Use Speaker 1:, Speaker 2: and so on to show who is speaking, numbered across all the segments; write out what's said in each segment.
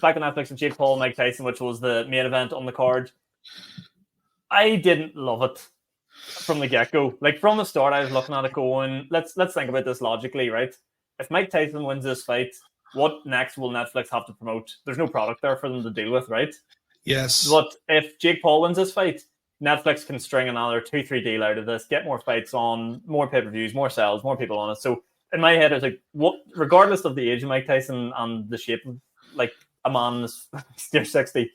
Speaker 1: back on Netflix with Jake Paul and Mike Tyson, which was the main event on the card. I didn't love it from the get-go. Like, from the start, I was looking at it going, let's think about this logically, right? If Mike Tyson wins this fight, what next will Netflix have to promote? There's no product there for them to deal with, right?
Speaker 2: Yes.
Speaker 1: But if Jake Paul wins this fight, Netflix can string another 2-3 deal out of this, get more fights on, more pay-per-views, more sales, more people on it. So in my head, I was like, what? Regardless of the age of Mike Tyson and the shape of like a man near 60,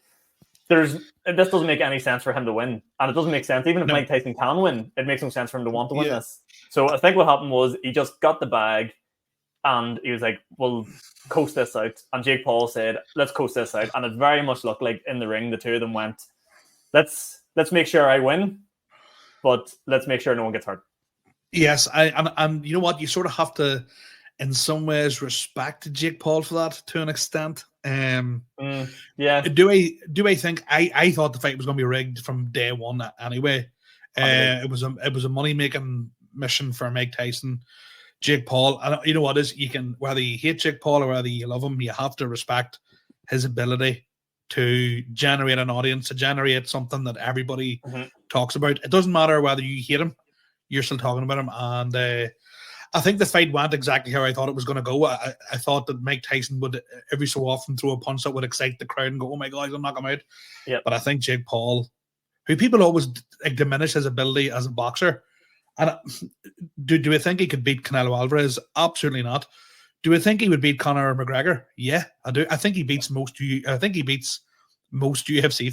Speaker 1: this doesn't make any sense for him to win, and it doesn't make sense even if Mike Tyson can win. It makes no sense for him to want to win this. So I think what happened was he just got the bag, and he was like, "We'll coast this out." And Jake Paul said, "Let's coast this out." And it very much looked like in the ring, the two of them went, "Let's make sure I win, but let's make sure no one gets hurt."
Speaker 2: Yes, and you know what? You sort of have to, in some ways, respect Jake Paul for that to an extent.
Speaker 1: Yeah.
Speaker 2: Do I think I thought the fight was going to be rigged from day one anyway? It was a money making mission for Mike Tyson, Jake Paul. And you know what is, you can, whether you hate Jake Paul or whether you love him, you have to respect his ability to generate an audience, to generate something that everybody talks about. It doesn't matter whether you hate him, you're still talking about him. And I think the fight went exactly how I thought it was going to go. I thought that Mike Tyson would every so often throw a punch that would excite the crowd and go, "Oh my God, he's going to knock him out."
Speaker 1: Yep.
Speaker 2: But I think Jake Paul, who people always like diminish his ability as a boxer, and do I think he could beat Canelo Alvarez? Absolutely not. Do I think he would beat Conor McGregor? Yeah, I do. I think he beats most UFC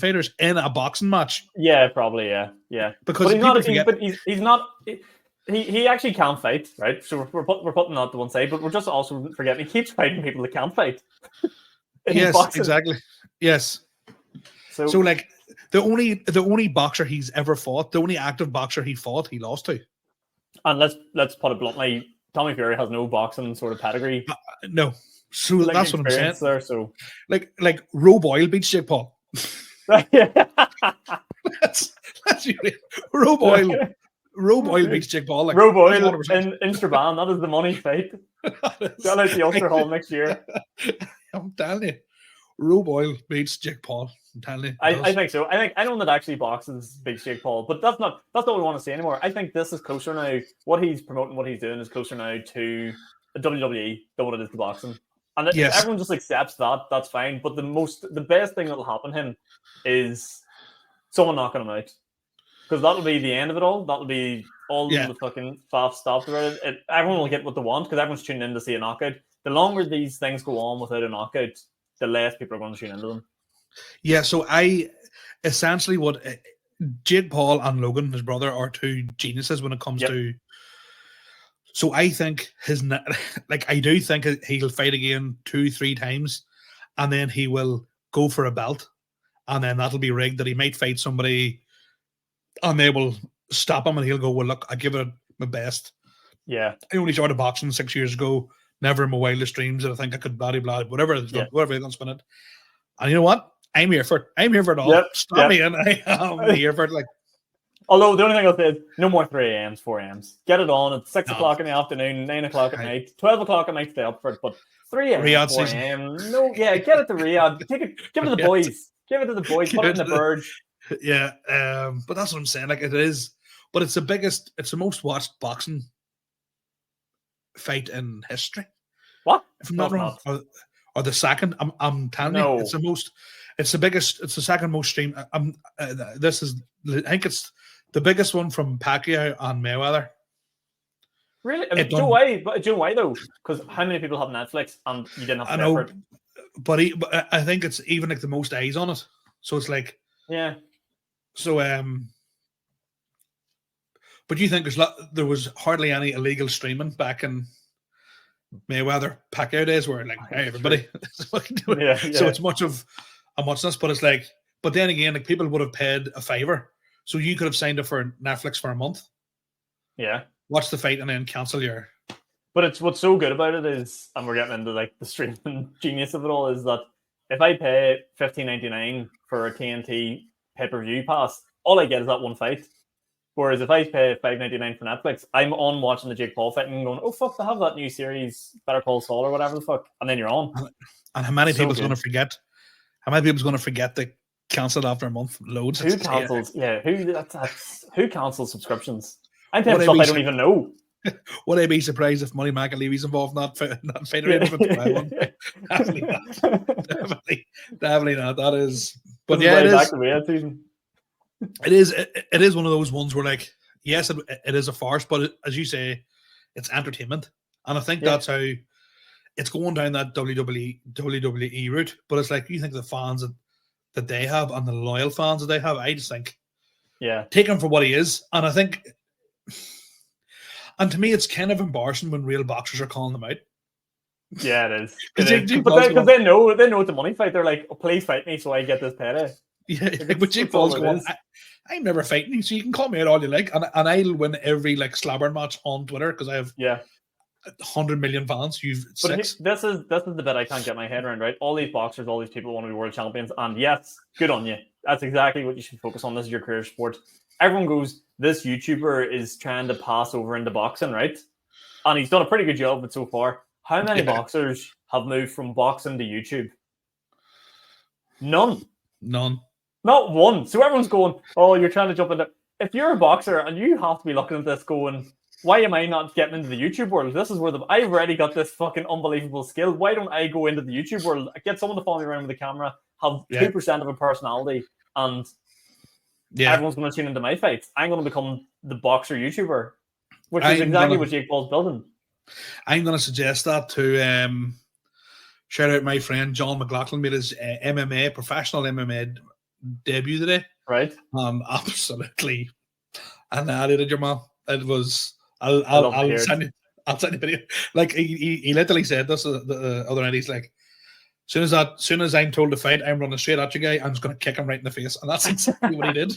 Speaker 2: fighters in a boxing match.
Speaker 1: Yeah, probably. Yeah. Because he's not. He actually can fight, right? So we're putting that to one side, but we're just also forgetting he keeps fighting people that can't fight.
Speaker 2: Yes, boxing. Exactly. Yes. So like the only boxer he's ever fought, the only active boxer he fought, he lost to.
Speaker 1: And let's put it bluntly, Tommy Fury has no boxing sort of pedigree.
Speaker 2: No. So like that's what I'm saying.
Speaker 1: There, so
Speaker 2: like Roe Boyle beats Jake Paul. that's Roe Boyle. Roe Boyle beats Jake Paul. Like,
Speaker 1: Roe Boyle in Strabane, that is the money fight. Got out the Ulster Hall next year.
Speaker 2: I'm telling you, Roe Boyle beats Jake Paul. I'm telling you.
Speaker 1: I think so. I know that actually boxes beats Jake Paul, but that's not what we want to see anymore. I think this is closer now. What he's promoting, what he's doing is closer now to the WWE than what it is to boxing. And everyone just accepts that. That's fine. But the best thing that'll happen to him is someone knocking him out. Because that'll be the end of it all. That'll be all the fucking faff stopped about it. Everyone will get what they want because everyone's tuning in to see a knockout. The longer these things go on without a knockout, the less people are going to tune into them.
Speaker 2: Yeah, so essentially what Jake Paul and Logan, his brother, are two geniuses when it comes to. So I think I do think he'll fight again 2-3 times, and then he will go for a belt, and then that'll be rigged that he might fight somebody. And they will stop him, and he'll go, "Well, look, I give it my best.
Speaker 1: Yeah,
Speaker 2: I only started boxing 6 years ago. Never in my wildest dreams did I think I could blah blah whatever they're going to spin it." And you know what? I'm here for it. I'm here for it all. Stop me, and I am here for it. Like,
Speaker 1: although the only thing I'll say is no more 3 a.m.s, 4 a.m.s. Get it on at 6 o'clock in the afternoon, 9 o'clock at night, 12 o'clock at night. Stay up for it, but 3 a.m., 4 a.m. No, get it to Riyadh. Give it to the boys. Give it to the boys. Put it in the Burge.
Speaker 2: Yeah, but that's what I'm saying. Like, it is, but it's the most watched boxing fight in history.
Speaker 1: What?
Speaker 2: If I'm not wrong, or the second. I'm telling you, it's the biggest. It's the second most streamed. I think it's the biggest one from Pacquiao and Mayweather.
Speaker 1: Really? I mean, Joe, why though? Because how many people have Netflix and you didn't have to pay for it?
Speaker 2: But I think it's even like the most eyes on it. So it's like,
Speaker 1: yeah.
Speaker 2: So but you think there was hardly any illegal streaming back in Mayweather Pacquiao days where like, hey, everybody, so it's much of a muchness, but it's like, but then again, like people would have paid a $5, so you could have signed up for Netflix for a month.
Speaker 1: Yeah.
Speaker 2: Watch the fight and then cancel your.
Speaker 1: But it's what's so good about it is, and we're getting into like the streaming genius of it all, is that if I pay $15.99 for a TNT pay-per-view pass, all I get is that one fight. Whereas if I pay $5.99 for Netflix, I'm on watching the Jake Paul fight and going, "Oh fuck, they have that new series, Better Call Saul or whatever the fuck," and then you're on.
Speaker 2: And how many people's going to forget How many people's going to forget to cancel it after a month? Loads.
Speaker 1: Who cancels? Who cancels subscriptions? I'm paying
Speaker 2: Would I
Speaker 1: stuff
Speaker 2: be
Speaker 1: I don't even know.
Speaker 2: Would I be surprised if Money McAlevy's involved in that fight arrangement? Definitely not. Definitely not. That is, but
Speaker 1: This is
Speaker 2: yeah,
Speaker 1: way
Speaker 2: it
Speaker 1: back
Speaker 2: is.
Speaker 1: to the end season.
Speaker 2: It is one of those ones where, like, yes, it is a farce, but as you say, it's entertainment, and I think that's how it's going down that WWE route. But it's like, you think the fans that they have and the loyal fans that they have, I just think, take him for what he is, and I think. And to me, it's kind of embarrassing when real boxers are calling them out.
Speaker 1: Yeah, it is.
Speaker 2: Because
Speaker 1: they know it's a money fight. They're like, oh, please fight me so I get this payday.
Speaker 2: Yeah, but Jake Paul's going, I'm never fighting you, so you can call me out all you like. And I'll win every like slabber match on Twitter because I have 100 million fans. You've 6.
Speaker 1: This is the bit I can't get my head around, right? All these boxers, all these people want to be world champions. And yes, good on you. That's exactly what you should focus on. This is your career sport. Everyone goes, this YouTuber is trying to pass over into boxing, right? And he's done a pretty good job of it so far. How many boxers have moved from boxing to YouTube? None. Not one. So everyone's going, oh, you're trying to jump into... If you're a boxer and you have to be looking at this going, why am I not getting into the YouTube world? This is where I've already got this fucking unbelievable skill. Why don't I go into the YouTube world? I get someone to follow me around with a camera, have 2% of a personality, and everyone's going to tune into my fights. I'm going to become the boxer YouTuber, which is exactly what Jake Paul's building.
Speaker 2: I'm going to suggest that to shout out my friend John McLaughlin made his professional MMA debut today.
Speaker 1: Right.
Speaker 2: Absolutely annihilated your man. It was. I'll send you a video. Like he literally said this the other night. He's like, soon as I'm told to fight, I'm running straight at you guy. I'm just going to kick him right in the face, and that's exactly what he did.